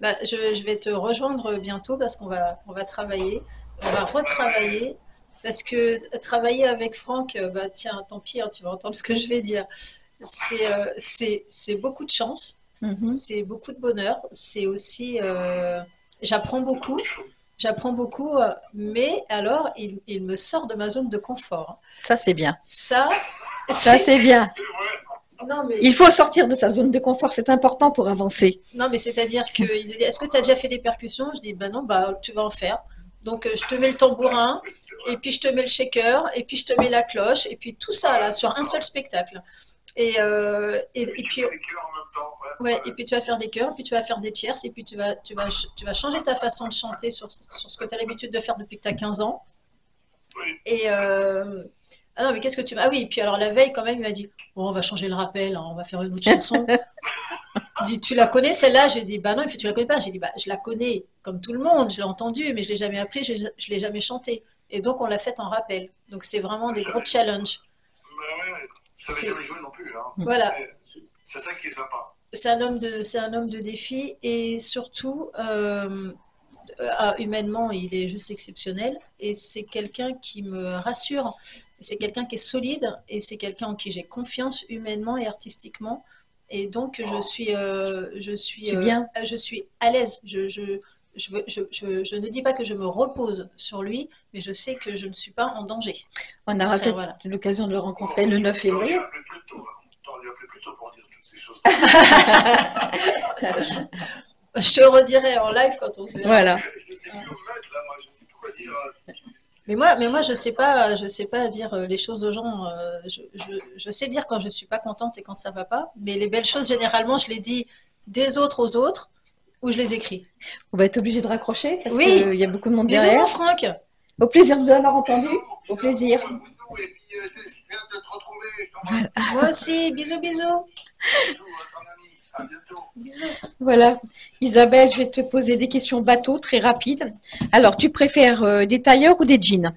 Bah, je vais te rejoindre bientôt parce qu'on va travailler. On va retravailler. Parce que travailler avec Franck, bah tiens, tant pis, hein, tu vas entendre ce que je vais dire. C'est beaucoup de chance, c'est beaucoup de bonheur, c'est aussi... j'apprends beaucoup, mais alors il me sort de ma zone de confort. Ça, c'est bien. Ça c'est bien. C'est vrai. Non, mais... Il faut sortir de sa zone de confort, c'est important pour avancer. Non, mais c'est-à-dire qu'il me dit, est-ce que tu as déjà fait des percussions? Je dis, bah non, bah tu vas en faire. Donc, je te mets le tambourin, et puis je te mets le shaker, et puis je te mets la cloche, et puis tout ça, là, sur un seul spectacle. Et puis, des chœurs en même temps. ouais, et puis tu vas faire des chœurs, puis tu vas faire des tierces, et puis tu vas changer ta façon de chanter sur ce que tu as l'habitude de faire depuis que tu as 15 ans. Oui. Et, ah non, mais qu'est-ce que tu... Ah oui, et puis alors la veille, quand même, il m'a dit, bon, on va changer le rappel, hein, on va faire une autre chanson. Il dit, tu la connais celle-là? J'ai dit, bah non, il fait, tu la connais pas? J'ai dit, bah je la connais comme tout le monde, je l'ai entendue, mais je l'ai jamais appris, je l'ai jamais chantée. Et donc on l'a faite en rappel. Donc c'est vraiment des gros challenges. Bah ouais, je savais jamais jouer non plus. Hein. Voilà. C'est ça qui est sympa. C'est un homme de défi et surtout, humainement, il est juste exceptionnel et c'est quelqu'un qui me rassure. C'est quelqu'un qui est solide et c'est quelqu'un en qui j'ai confiance humainement et artistiquement. Et donc, je suis à l'aise. Je ne dis pas que je me repose sur lui, mais je sais que je ne suis pas en danger. On aura peut-être voilà. l'occasion de le rencontrer le 9 février. T'aurais dû appeler plus tôt pour dire toutes ces choses. Je te redirai en live quand on se verra. Voilà. Je sais plus où me mettre là, moi, je sais plus quoi dire. Mais moi, je sais pas dire les choses aux gens. Je sais dire quand je suis pas contente et quand ça va pas. Mais les belles choses, généralement, je les dis des autres aux autres ou je les écris. On va être obligé de raccrocher parce Oui. qu'il y a beaucoup de monde Bisous, derrière. mon Franck. Au plaisir de vous avoir entendu. Au plaisir. Et puis, j'ai hâte de te retrouver. Je Voilà. Moi aussi. Bisous, bisous. ton ami. À bientôt. Bisous. Voilà. Isabelle, je vais te poser des questions bateau, très rapides. Alors, tu préfères des tailleurs ou des jeans?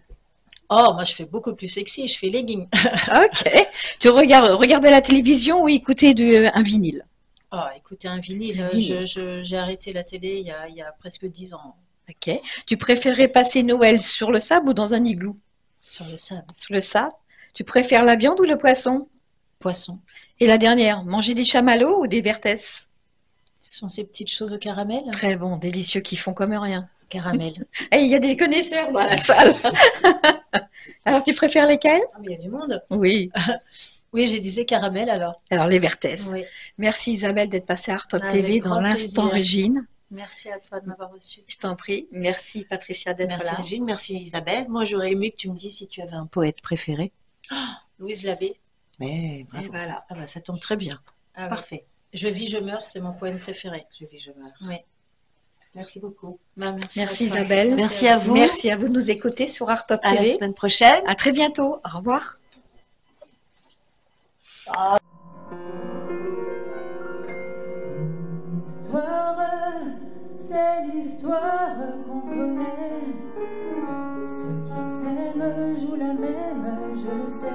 Oh, moi, je fais beaucoup plus sexy. Je fais legging. Ok. Tu regardais la télévision ou écoutais un vinyle? Oh, écoutez, un vinyle. J'ai arrêté la télé il y a presque 10 ans. Ok. Tu préférais passer Noël sur le sable ou dans un igloo? Sur le sable. Sur le sable. Tu préfères la viande ou le poisson? Poisson. Et la dernière, manger des chamallows ou des vertesses? Ce sont ces petites choses au caramel. Très bon, délicieux, qui font comme rien. Caramel. Et il y a des connaisseurs dans la salle. Alors, tu préfères lesquels? Ah, mais il y a du monde. Oui. Oui, j'ai disais caramel alors. Alors, les vertesses. Oui. Merci Isabelle d'être passée à Art Top Avec TV dans grand l'instant plaisir. Régine. Merci à toi de m'avoir reçu. Je t'en prie. Merci Patricia d'être Merci là. Régine, merci Isabelle. Moi, j'aurais aimé que tu me dises si tu avais un poète préféré. Louise Labbé. Mais Et bravo. voilà. Ah bah, ça tombe très bien. Ah ouais. Parfait. Je vis, je meurs, c'est mon poème préféré. Je vis, je meurs. Oui. Merci beaucoup. Bah, merci Merci à toi. Isabelle. Merci à vous. Merci à vous de nous écouter sur Art Top À la TV. semaine prochaine. À très bientôt. Au revoir. L'histoire, c'est l'histoire qu'on connaît. Ceux qui s'aiment jouent la même, je le sais.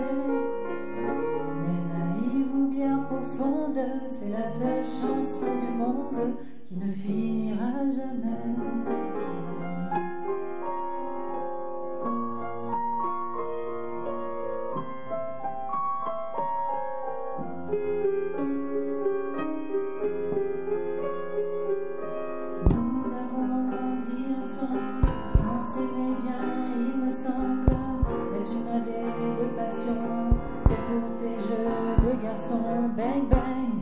Mais naïve ou bien profonde, c'est la seule chanson du monde qui ne finira jamais. Nous avons grandi ensemble, on s'aimait bien, il me semble. Mais tu n'avais de passion que pour tes jeux de garçon. Bang bang,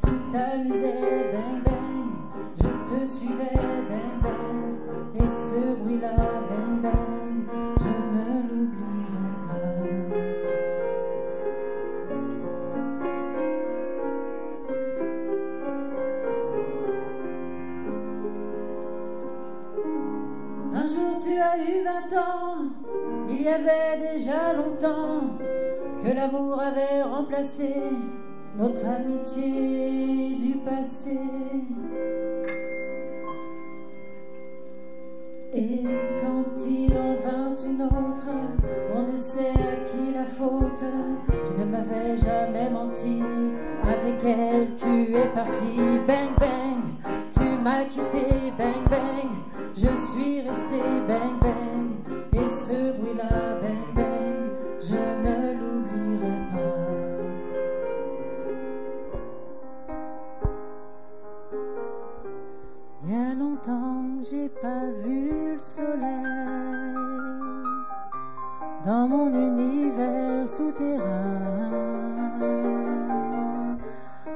tu t'amusais, bang bang. Je te suivais, bang bang. Et ce bruit-là, bang bang, je ne l'oublierai pas. Un jour tu as eu 20 ans, il y avait déjà longtemps que l'amour avait remplacé notre amitié du passé. Et quand il en vint une autre, on ne sait à qui la faute. Tu ne m'avais jamais menti, avec elle tu es parti. Bang bang, tu m'as quitté. Bang bang, je suis resté. Bang bang, et ce bruit-là, bang bang, je ne l'oublierai pas. Il y a longtemps que j'ai pas vu le soleil dans mon univers souterrain.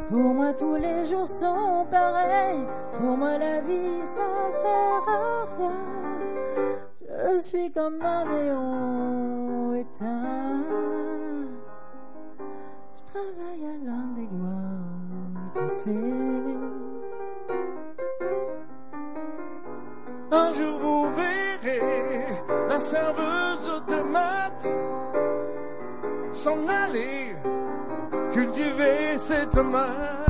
Pour moi tous les jours sont pareils, pour moi la vie ça sert à rien. Je suis comme un néon éteint. Je travaille à l'underground café. Un jour vous verrez la serveuse de maths s'en aller cultiver cette main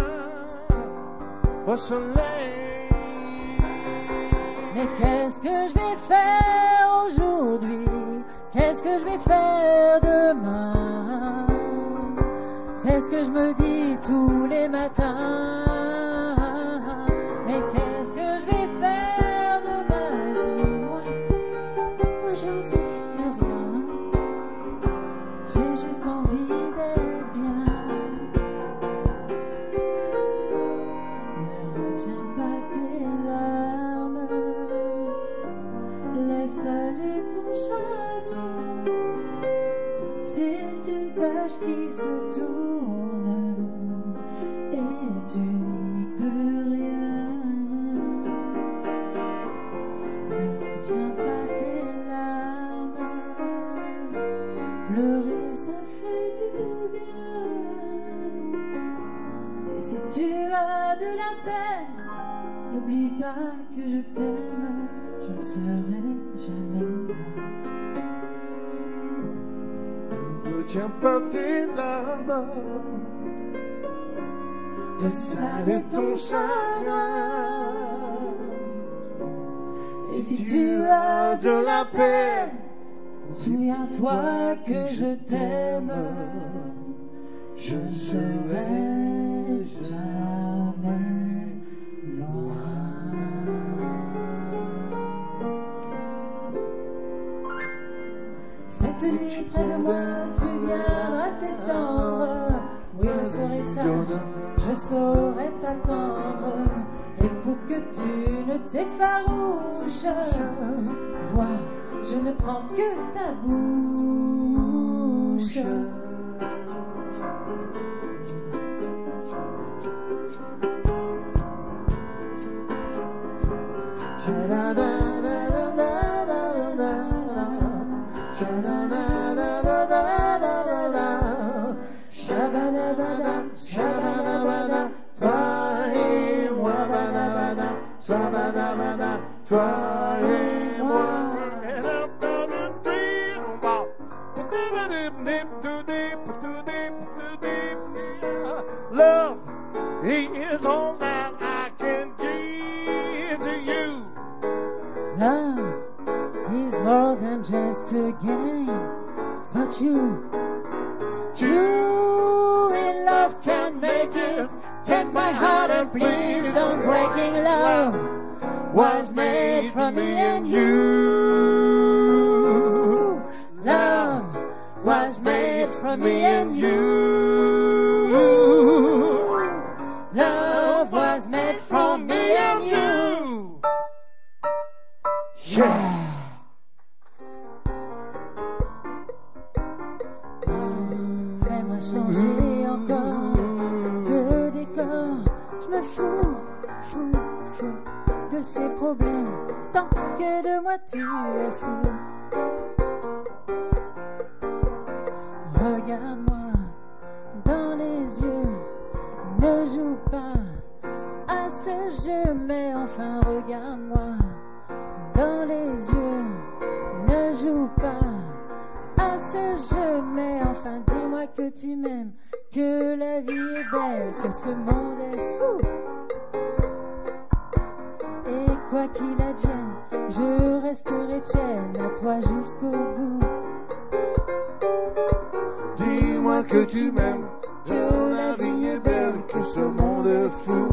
au soleil. Mais qu'est-ce que je vais faire aujourd'hui? Qu'est-ce que je vais faire demain? C'est ce que je me dis tous les matins. Mais qu'est-ce que je vais faire de ma vie? Moi j'ai envie de rien. J'ai juste envie d'être bien. Ne retiens pas tes larmes, laisse aller ton chagrin. C'est une page qui se tourne et tu n'y peux rien. Ne retiens pas tes larmes, pleurer ça fait du bien. Et si tu as de la peine, n'oublie pas que je t'aime, je ne serai jamais loin. Ne retiens pas tes larmes, laisse aller ton chagrin. Et si tu as de la peine, souviens-toi que je t'aime, je ne serai jamais loin. Cette nuit près de moi, tu viendras t'étendre. Oui, je serai sage, je saurai t'attendre. Et pour que tu ne t'effarouches, vois, je ne prends que ta bouche. Shabadabada, shabadabada, toi et moi, badabada, shabadabada, toi et moi. Love is all that I can give to you. Love is more than just a game, but you in love can make it. Take my heart and please don't breaking. Love was made for me and you. Love was made for me and you. Love was made for me and you. Yeah. Fais-moi changer encore de décor. Je me fous de ces problèmes. Tant que de moi tu es fou. Regarde-moi dans les yeux. Ne joue pas à ce jeu, mais enfin regarde-moi dans les yeux. Ne joue pas à ce jeu, mais enfin dis-moi que tu m'aimes, que la vie est belle, que ce monde est fou. Et quoi qu'il advienne, je resterai tienne à toi jusqu'au bout. Dis-moi que tu m'aimes, que la vie est belle, que ce monde est fou.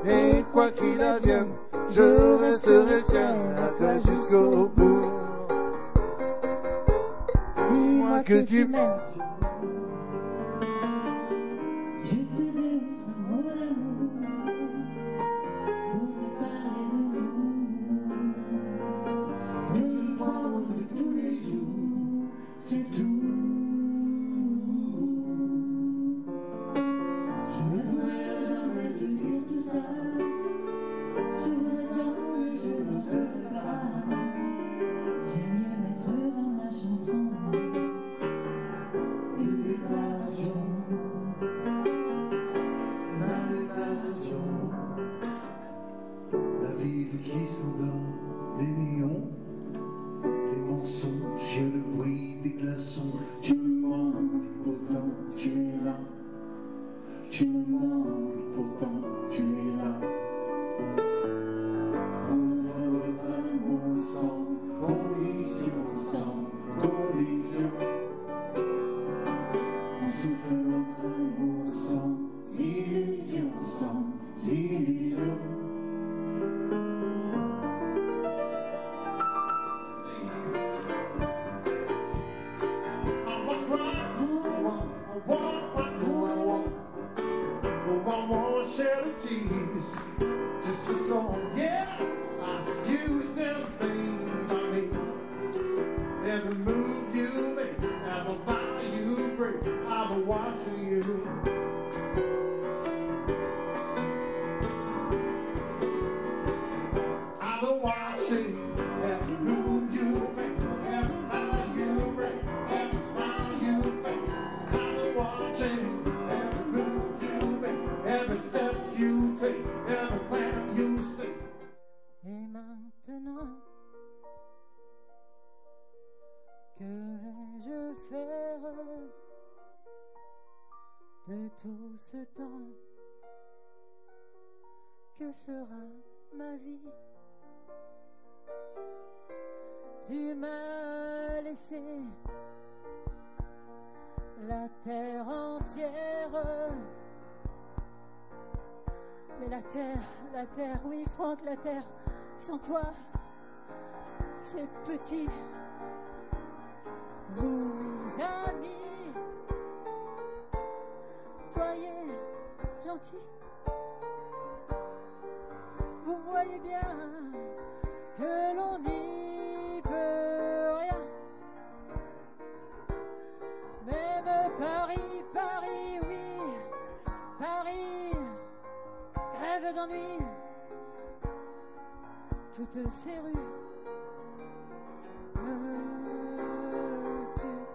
Et quoi qu'il advienne, je resterai tienne à toi jusqu'au bout. Dis-moi que tu m'aimes. Juste deux, trois mots d'amour pour te parler de nous. Deux ou trois mots de tous les jours, c'est tout. Je ne pourrais jamais te dire tout ça. Je voudrais tant que je ne te pas. J'aime mieux mettre dans ma chanson une déclaration. Ma déclaration. La ville qui s'endort, les néons, les mensonges et le bruit des glaçons. Tu me manques, pourtant tu es là. Tu me manques, pourtant tu es là. On ouvre notre amour sans condition, sans condition. On souffle notre amour sans illusion, sans illusion. Just as long, yeah, I used everything I made. Every move you make, every vow you break, I've been watching you. I've been watching every move you make, every vow you break, every smile you fake. I've been watching every move you make, every step you take, every plan you stake. Et maintenant, que vais-je faire de tout ce temps? Que sera ma vie? Tu m'as laissé la terre entière. Mais la terre, oui Franck, la terre, sans toi, c'est petit. Vous mes amis, soyez gentils. Vous voyez bien que l'on n'y peut rien. Même Paris, Paris, oui, Paris, rêve d'ennui. Toutes ces rues me tuent.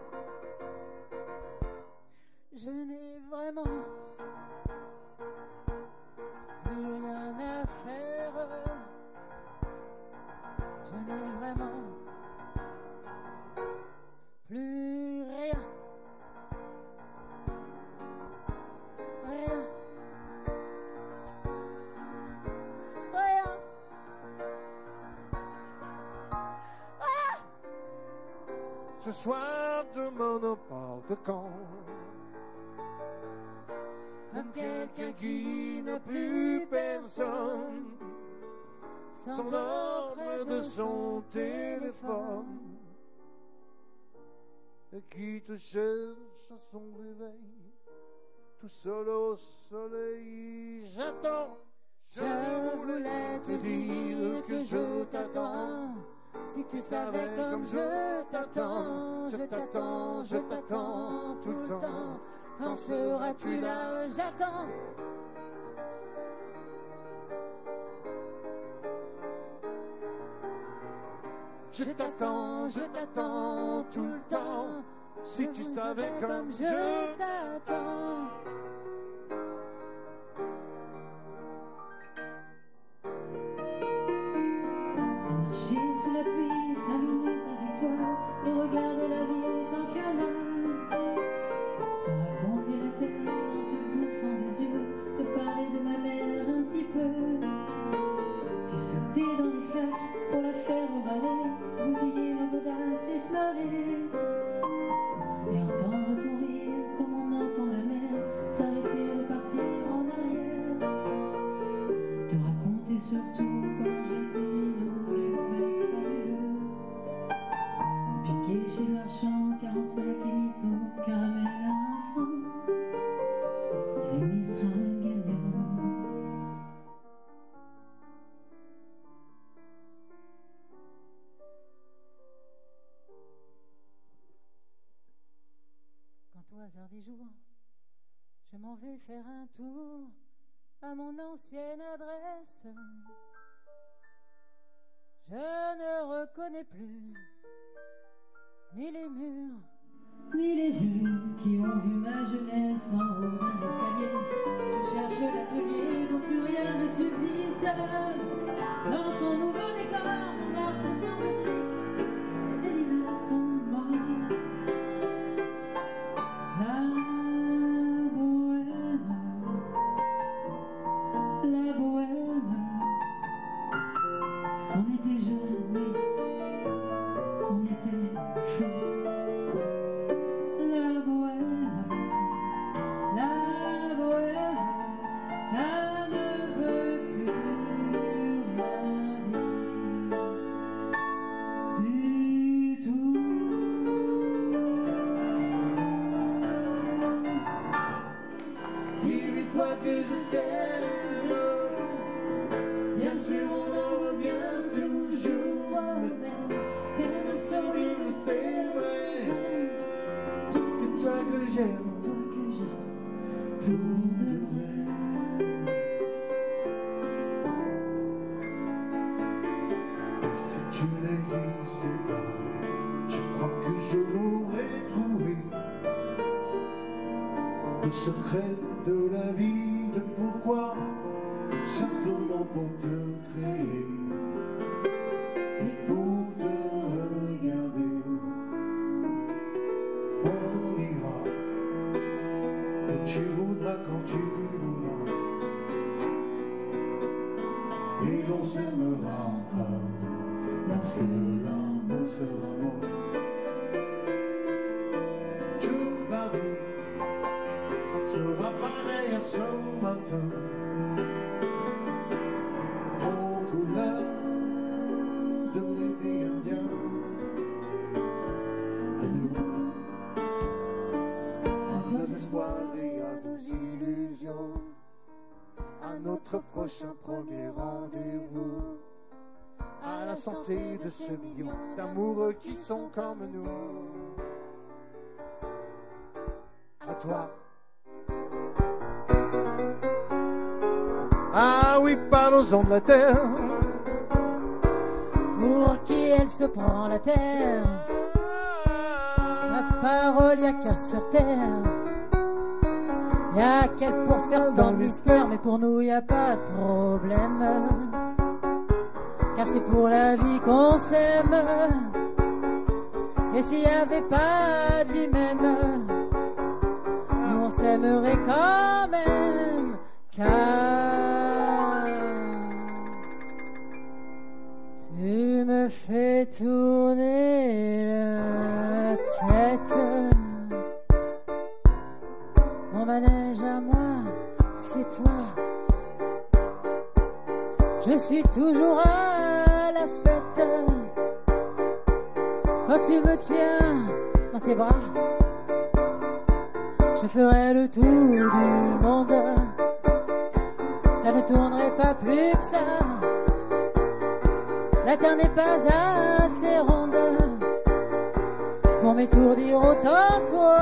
Je n'ai vraiment plus rien à faire. Je n'ai vraiment plus rien. Rien. Rien. Rien. Ce soir, demain, n'importe quand. Comme quelqu'un qui n'a plus personne, s'endort près de son téléphone Et qui te cherche à son réveil, tout seul au soleil, j'attends. Je voulais te dire que je t'attends. Si tu savais comme je t'attends, je t'attends, je t'attends tout le temps. Quand seras-tu là? J'attends. Je t'attends tout le temps. Si tu savais comme je t'attends. Marcher sous la pluie 5 minutes avec toi et regarder la vie autant qu'il y en a. les mistral gagnants. Quand au hasard des jours, je m'en vais faire un tour à mon ancienne adresse, je ne reconnais plus ni les murs, ni les rues qui ont vu ma jeunesse en haut d'un escalier. Je cherche l'atelier dont plus rien ne subsiste. Dans son nouveau décor, mon autre semble triste, et les lilas sont morts. La bohème, on était jeunes, oui, on était fous. La bohème, ça ne veut plus rien dire du tout. Dis-lui-toi que je t'aime. Bien sûr, on en revient toujours au même. T'es ma seule, mais c'est vrai. C'est toi que j'aime. C'est toi que j'aime pour de vrai. Et si tu n'existais pas, je crois que je l'aurais trouvé. Le secret de la vie, de pourquoi, simplement pour te créer et pour te regarder. On ira où tu voudras, quand tu voudras, et l'on s'aimera encore lorsque l'amour sera mort. Toute la vie sera pareil à ce matin, aux couleurs de l'été indien. À nous, à nos espoirs et à nos illusions, à notre prochain premier rendez-vous, à la santé de ces millions d'amoureux qui sont comme nous. À toi. Ah oui, parlons-en de la terre. Pour qui elle se prend la terre? Ma parole, y'a qu'à sur terre. Y'a qu'elle pour faire tant de mystère, mais pour nous y'a pas de problème. Car c'est pour la vie qu'on s'aime. Et s'il y avait pas de vie même, nous on s'aimerait quand même. Car tu me fais tourner la tête. Mon manège à moi, c'est toi. Je suis toujours à la fête. Quand tu me tiens dans tes bras, je ferai le tour du monde. Ça ne tournerait pas plus que ça. La terre n'est pas assez ronde pour m'étourdir autant que toi.